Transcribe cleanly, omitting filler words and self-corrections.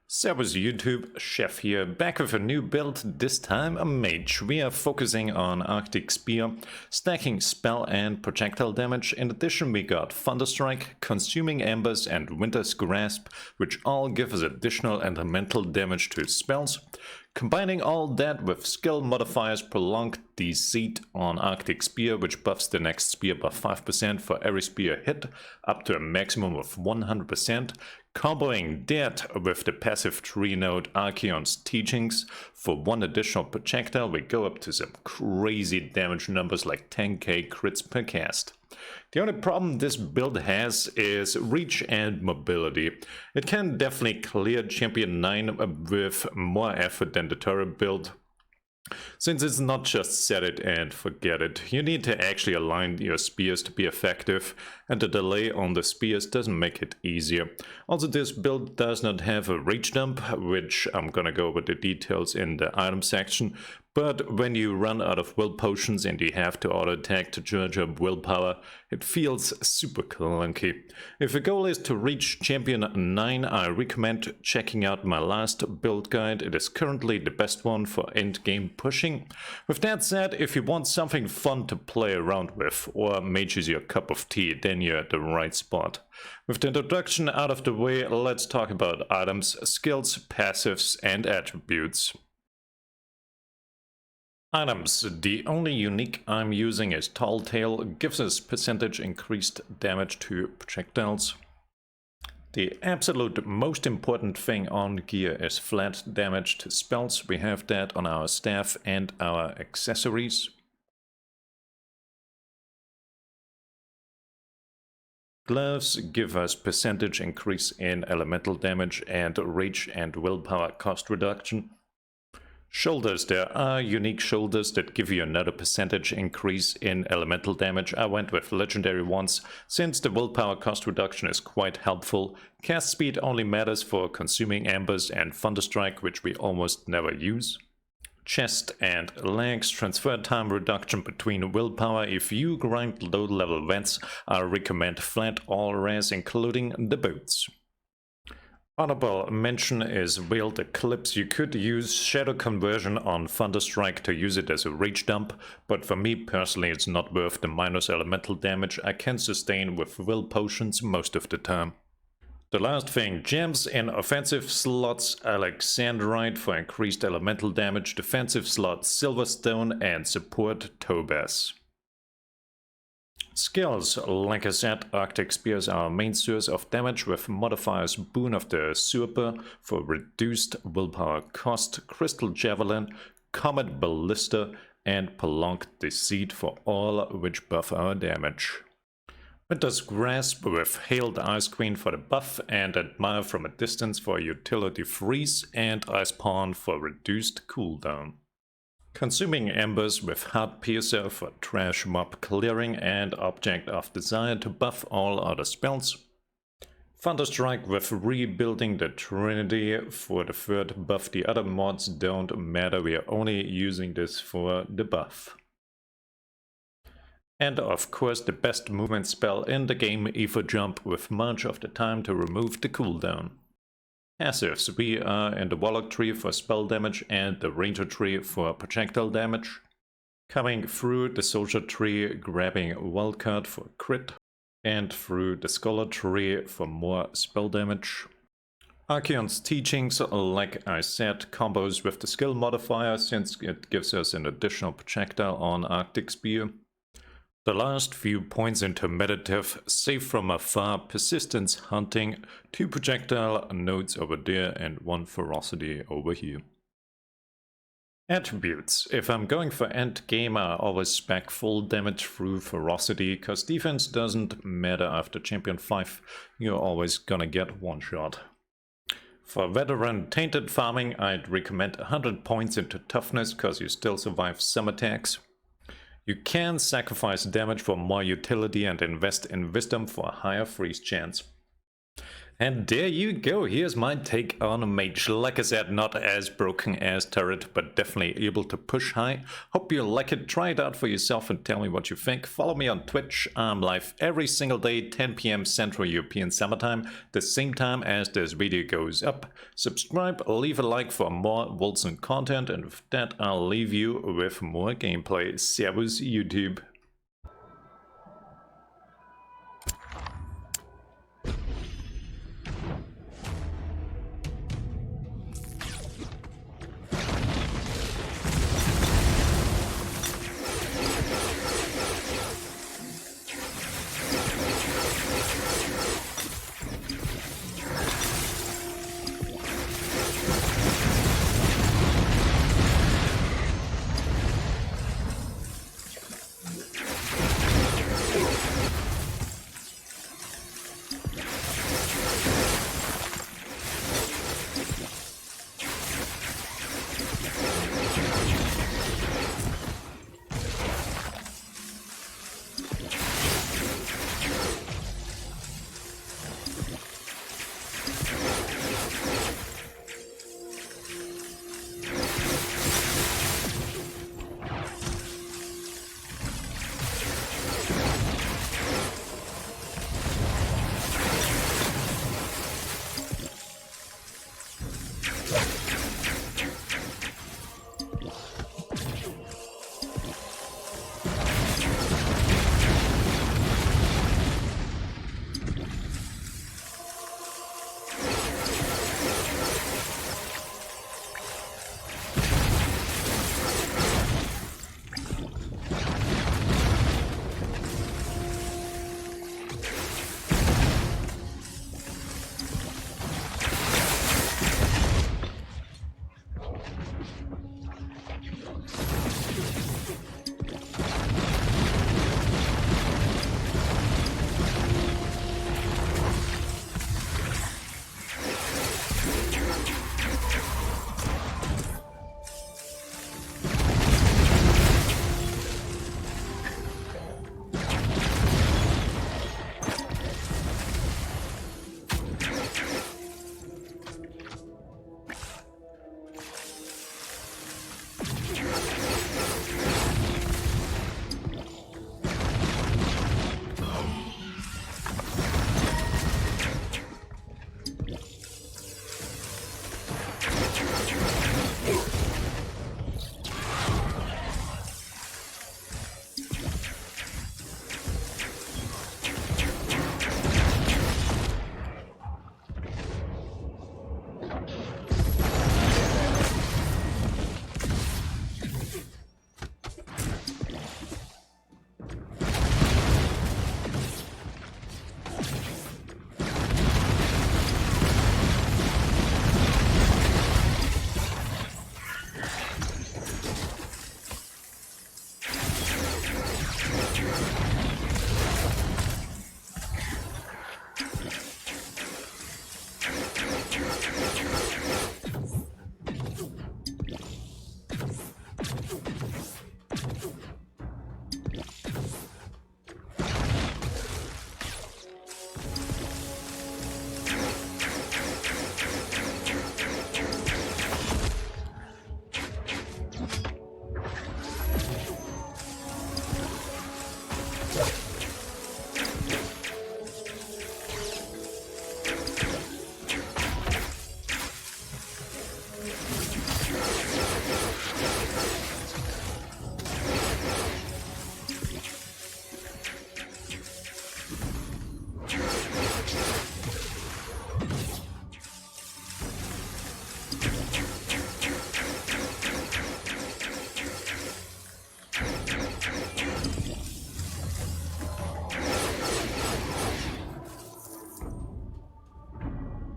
Servus YouTube, Chef here, back with a new build, this time a mage. We are focusing on Arctic Spear, stacking spell and projectile damage. In addition we got Thunderstrike, Consuming Embers and Winter's Grasp, which all give us additional elemental damage to spells. Combining all that with skill modifiers Prolonged Deceit on Arctic Spear, which buffs the next spear by 5% for every spear hit, up to a maximum of 100%. Comboing that with the passive tree node Archeon's Teachings, for one additional projectile we go up to some crazy damage numbers like 10k crits per cast. The only problem this build has is reach and mobility. It can definitely clear Champion 9 with more effort than the turret build, since it's not just set it and forget it. You need to actually align your spears to be effective, and the delay on the spears doesn't make it easier. Also, this build does not have a reach dump, which I'm gonna go over the details in the item section. But when you run out of will potions and you have to auto attack to charge up willpower, it feels super clunky. If the goal is to reach Champion 9, I recommend checking out my last build guide. It is currently the best one for end game pushing. With that said, if you want something fun to play around with, or mage is your cup of tea, then you're at the right spot. With the introduction out of the way, let's talk about items, skills, passives and attributes. Items. The only unique I'm using is Tall Tale, gives us percentage increased damage to projectiles. The absolute most important thing on gear is flat damage to spells. We have that on our staff and our accessories. Gloves give us percentage increase in elemental damage and reach and willpower cost reduction. Shoulders. There are unique shoulders that give you another percentage increase in elemental damage. I went with legendary ones, since the willpower cost reduction is quite helpful. Cast speed only matters for Consuming Embers and Thunderstrike, which we almost never use. Chest and legs. Transfer time reduction between willpower. If you grind low level vents, I recommend flat all res, including the boots. Honorable mention is Veiled Eclipse. You could use Shadow Conversion on Thunderstrike to use it as a reach dump, but for me personally it's not worth the minus elemental damage I can sustain with will potions most of the time. The last thing, gems in offensive slots Alexandrite for increased elemental damage, defensive slot Silverstone and support Tobas. Skills. Like I said, Arctic Spear is our main source of damage, with modifiers Boon of the Usurper for reduced willpower cost, Crystal Javelin, Comet Ballista and Prolonged Deceit for all which buff our damage. Winter's Grasp with Hailed Ice Queen for the buff and Admire from a Distance for utility freeze, and Ice Pawn for reduced cooldown. Consuming Embers with Heart Piercer for trash mob clearing and Object of Desire to buff all other spells. Thunderstrike with Rebuilding the Trinity for the third buff. The other mods don't matter, we are only using this for the buff. And of course the best movement spell in the game, Ether Jump, with much of the time to remove the cooldown. Passives. We are in the Warlock tree for spell damage and the Ranger tree for projectile damage. Coming through the Soldier tree, grabbing Wildcard for crit, and through the Scholar tree for more spell damage. Archeon's Teachings, like I said, combos with the skill modifier, since it gives us an additional projectile on Arctic Spear. The last few points into meditative, safe from afar, persistence hunting, 2 projectile nodes over there and 1 ferocity over here. Attributes. If I'm going for end game, I always spec full damage through ferocity, cause defense doesn't matter after Champion 5, you're always gonna get one shot. For veteran tainted farming, I'd recommend 100 points into toughness, cause you still survive some attacks. You can sacrifice damage for more utility and invest in wisdom for a higher freeze chance. And there you go, here's my take on a mage. Like I said, not as broken as turret, but definitely able to push high. Hope you like it, try it out for yourself and tell me what you think. Follow me on Twitch, I'm live every single day, 10 PM Central European Summertime, the same time as this video goes up. Subscribe, leave a like for more Wolcen content, and with that I'll leave you with more gameplay. Servus YouTube.